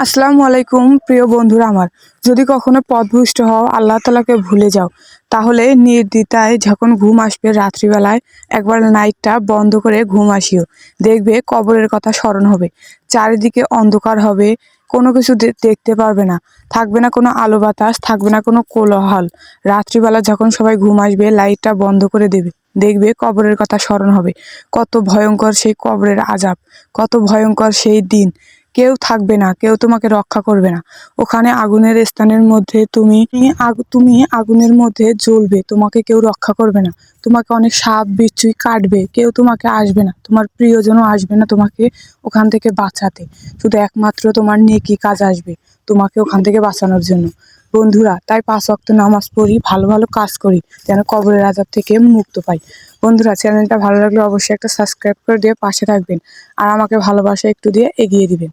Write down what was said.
আসসালামু আলাইকুম প্রিয় বন্ধুরা আমার। যদি কখনো পথভ্রষ্ট হও, আল্লাহ তাআলাকে ভুলে যাও, তাহলে নির্দ্বিধায় যখন ঘুম আসবে রাত্রিবেলায় একবার লাইটটা বন্ধ করে ঘুম আসিও। দেখবে কবরের কথা স্মরণ হবে, চারিদিকে অন্ধকার হবে, কোনো কিছু দেখতে পারবে না, থাকবে না কোনো আলো বাতাস, থাকবে না কোনো কোলাহল। রাত্রিবেলা যখন সবাই ঘুম আসবে লাইটটা বন্ধ করে দেবে, দেখবে কবরের কথা স্মরণ হবে। কত ভয়ঙ্কর সেই কবরের আযাব, কত ভয়ঙ্কর সেই দিন। কেউ থাকবে না, কেউ তোমাকে রক্ষা করবে না। ওখানে আগুনের স্থানের মধ্যে তুমি আগুনের মধ্যে জ্বলবে, তোমাকে কেউ রক্ষা করবে না। তোমাকে অনেক সাপ বিচ্ছুই কাটবে, কেউ তোমাকে আসবে না, তোমার প্রিয়জনও আসবে না তোমাকে ওখান থেকে বাঁচাতে। শুধু একমাত্র তোমার নেকি কাজ আসবে তোমাকে ওখান থেকে বাঁচানোর জন্য। বন্ধুরা, তাই 5 ওয়াক্ত নামাজ পড়ি, ভালো ভালো কাজ করি, যেন কবরের আযাব থেকে মুক্ত পাই। বন্ধুরা, চ্যানেলটা ভালো লাগলে অবশ্যই একটা সাবস্ক্রাইব করে দিয়ে পাশে থাকবেন, আর আমাকে ভালোবাসা একটু দিয়ে এগিয়ে দিবেন।